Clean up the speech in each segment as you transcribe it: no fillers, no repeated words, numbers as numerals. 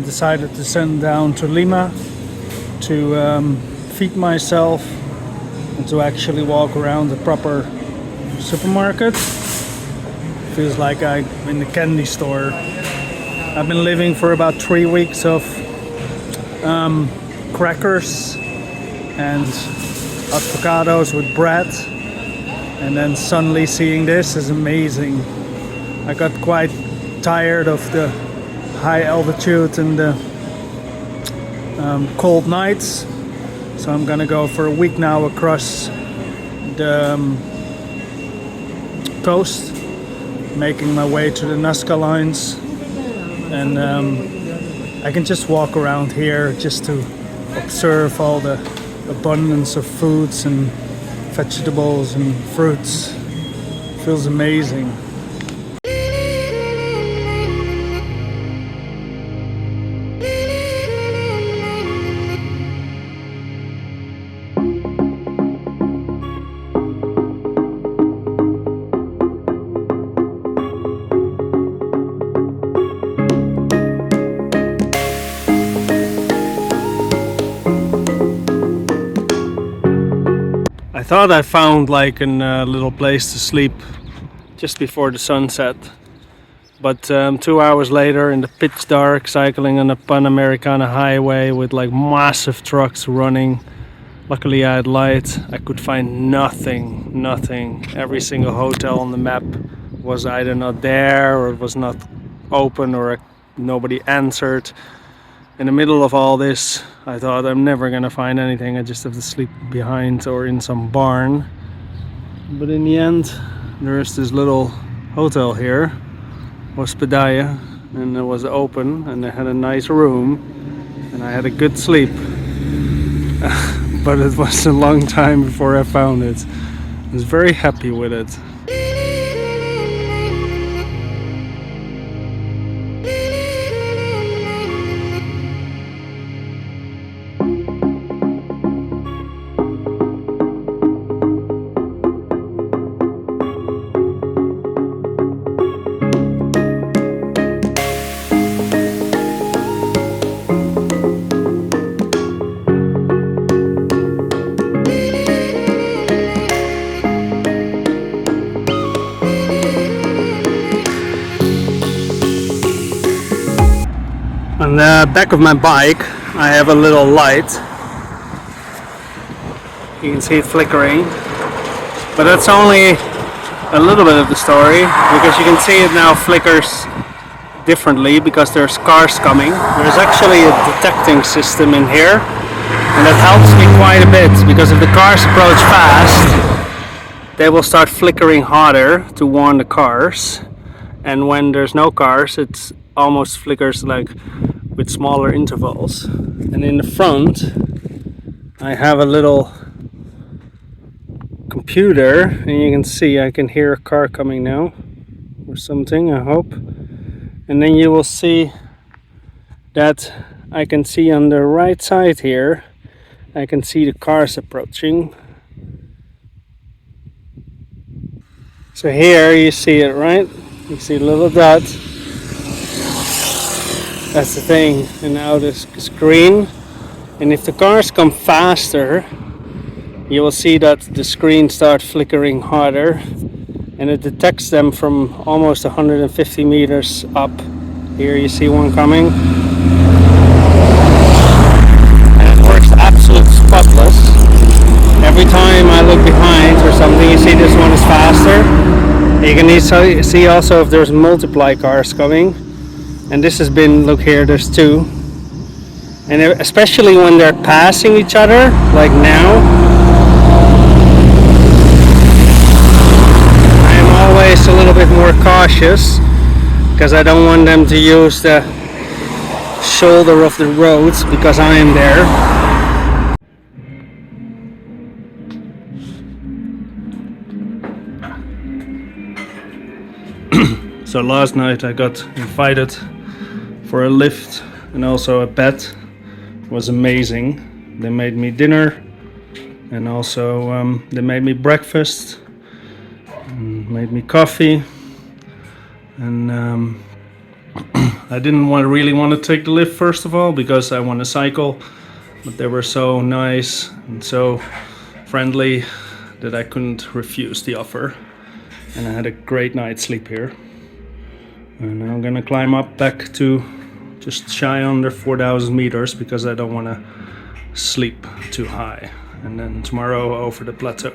decided to send down to Lima to feed myself and to actually walk around the proper supermarket. Feels like I'm in the candy store. I've been living for about 3 weeks of crackers and avocados with bread, and then suddenly seeing this is amazing. I got quite tired of the high altitude and the cold nights, so I'm gonna go for a week now across the coast, making my way to the Nazca Lines, and I can just walk around here just to observe all the abundance of foods and vegetables and fruits. Feels amazing. I thought I found like a little place to sleep just before the sunset, but 2 hours later in the pitch dark, cycling on the Panamericana highway with like massive trucks running, luckily I had light, I could find nothing. Every single hotel on the map was either not there or it was not open or nobody answered. In the middle of all this, I thought I'm never gonna find anything, I just have to sleep behind or in some barn. But in the end, there is this little hotel here, Hospedaya, and it was open and they had a nice room and I had a good sleep. But it was a long time before I found it. I was very happy with it. On the back of my bike I have a little light. You can see it flickering, but that's only a little bit of the story, because you can see it now flickers differently because there's cars coming. There's actually a detecting system in here, and that helps me quite a bit, because if the cars approach fast they will start flickering harder to warn the cars, and when there's no cars it almost flickers like with smaller intervals. And in the front I have a little computer, and you can see I can hear a car coming now or something, I hope. And then you will see that I can see on the right side here, I can see the cars approaching. So here you see it, right? You see a little dot. That's the thing. And now this is green. And if the cars come faster, you will see that the screen starts flickering harder, and it detects them from almost 150 meters up. Here you see one coming. And it works absolutely spotless. Every time I look behind or something, you see this one is faster. You can see also if there's multiply cars coming. And this has been, look here, there's two. And especially when they're passing each other, like now, I am always a little bit more cautious, because I don't want them to use the shoulder of the road because I am there. So last night I got invited for a lift and also a bed. It was amazing. They made me dinner, and also they made me breakfast, and made me coffee, and I didn't really want to take the lift first of all because I want to cycle, but they were so nice and so friendly that I couldn't refuse the offer. And I had a great night's sleep here. And I'm gonna climb up back to just shy under 4,000 meters because I don't want to sleep too high. And then tomorrow over the plateau.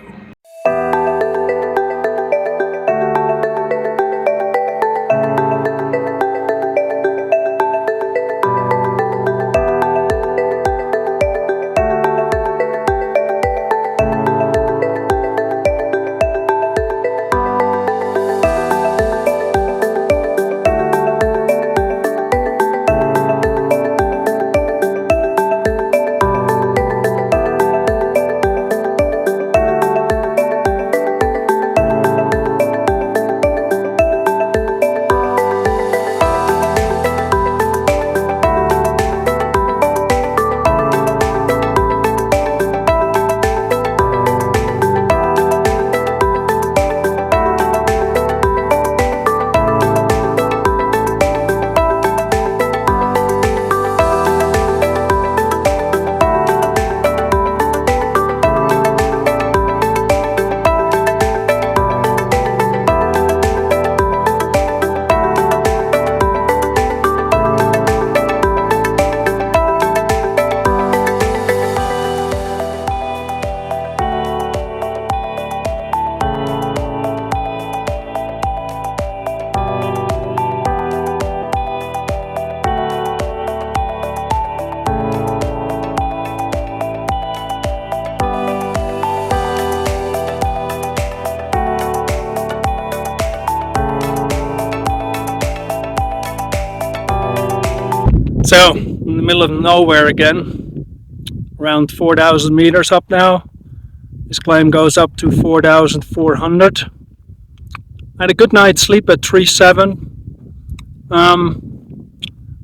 So, in the middle of nowhere again, around 4,000 meters up now. This climb goes up to 4,400. I had a good night's sleep at 3-7.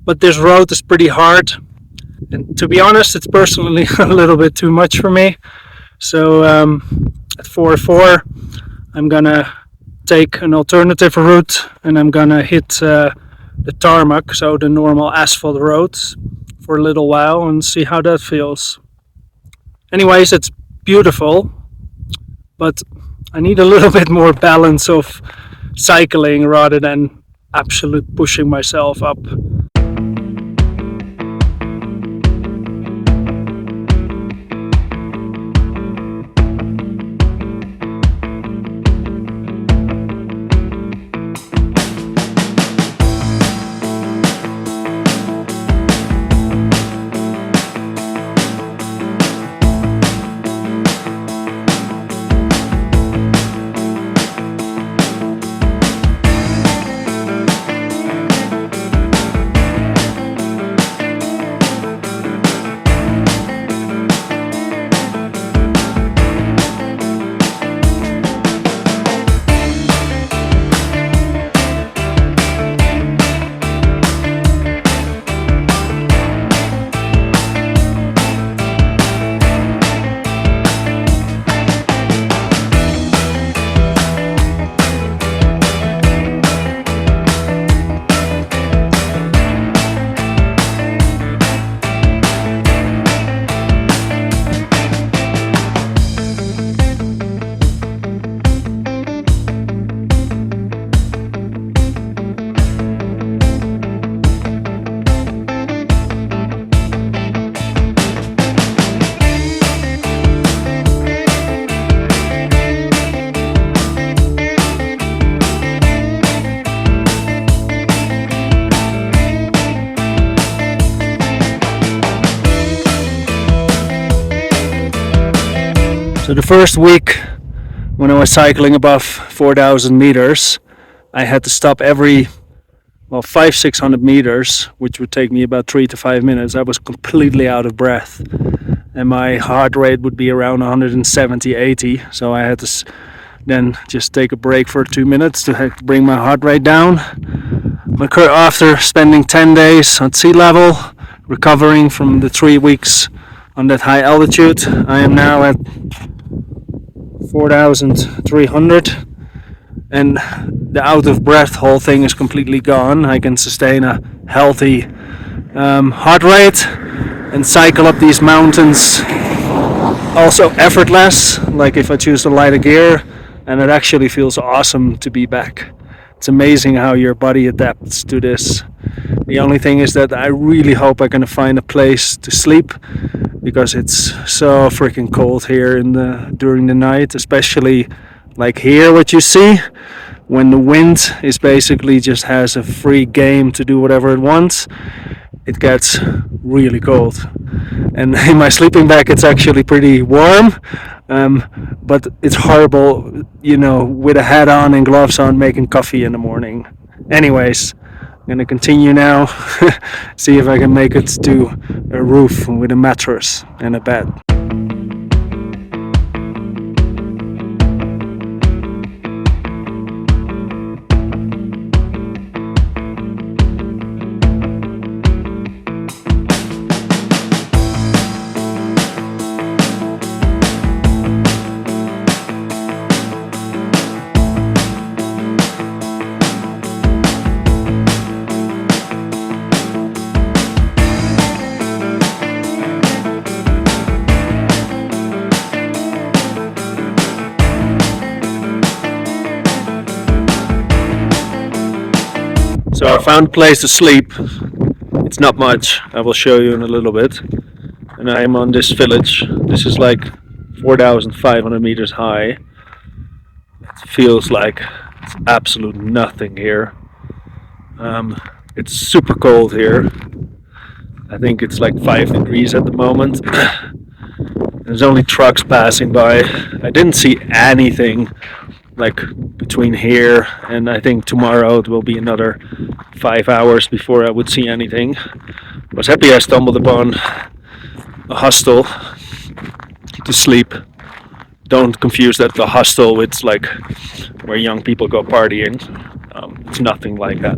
But this road is pretty hard. And to be honest, it's personally a little bit too much for me. So at 4-4, I'm gonna take an alternative route and I'm gonna hit the tarmac, so the normal asphalt roads, for a little while and see how that feels. Anyways, it's beautiful, but I need a little bit more balance of cycling rather than absolute pushing myself up. So the first week when I was cycling above 4,000 meters, I had to stop every 500-600 meters, which would take me about 3 to 5 minutes. I was completely out of breath and my heart rate would be around 170-80, so I had to then just take a break for 2 minutes to bring my heart rate down. After spending 10 days at sea level, recovering from the 3 weeks on that high altitude, I am now at 4,300, and the out of breath whole thing is completely gone. I can sustain a healthy heart rate and cycle up these mountains also effortless, like if I choose the lighter gear, and it actually feels awesome to be back. It's amazing how your body adapts to this. The only thing is that I really hope I can find a place to sleep, because it's so freaking cold here during the night, especially like here what you see, when the wind is basically just has a free game to do whatever it wants. It gets really cold, and in my sleeping bag it's actually pretty warm, but it's horrible, with a hat on and gloves on, making coffee in the morning. Anyways, I'm gonna continue now. See if I can make it to a roof with a mattress and a bed. So I found a place to sleep. It's not much, I will show you in a little bit. And I am on this village. This is like 4,500 meters high. It feels like it's absolute nothing here. It's super cold here. I think it's like 5 degrees at the moment. There's only trucks passing by. I didn't see anything like between here and I think tomorrow it will be another 5 hours before I would see anything. I was happy I stumbled upon a hostel to sleep. Don't confuse that the hostel with like where young people go partying. It's nothing like that.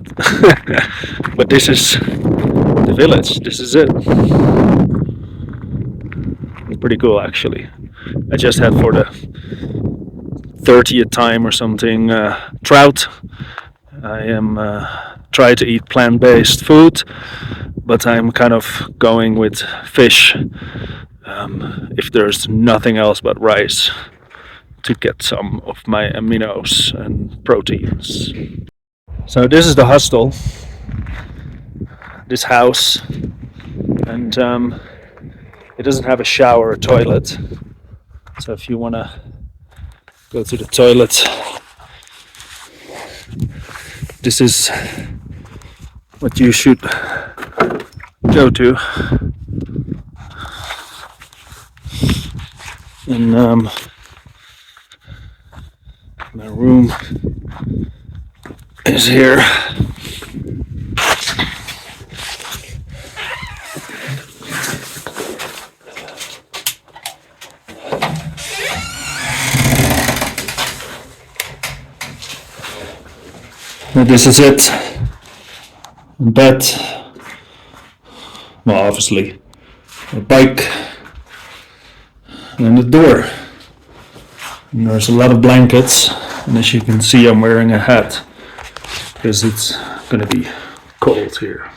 But this is the village. This is it. It's pretty cool actually. I just had for the 30th time or something trout. I am try to eat plant-based food, but I'm kind of going with fish if there's nothing else but rice, to get some of my aminos and proteins. So this is the hostel, this house, and it doesn't have a shower or toilet. So if you want to go to the toilet, this is what you should go to. And my room is here. And this is it. Bed. Well, obviously a bike and a door. And there's a lot of blankets, and as you can see I'm wearing a hat because it's gonna be cold here.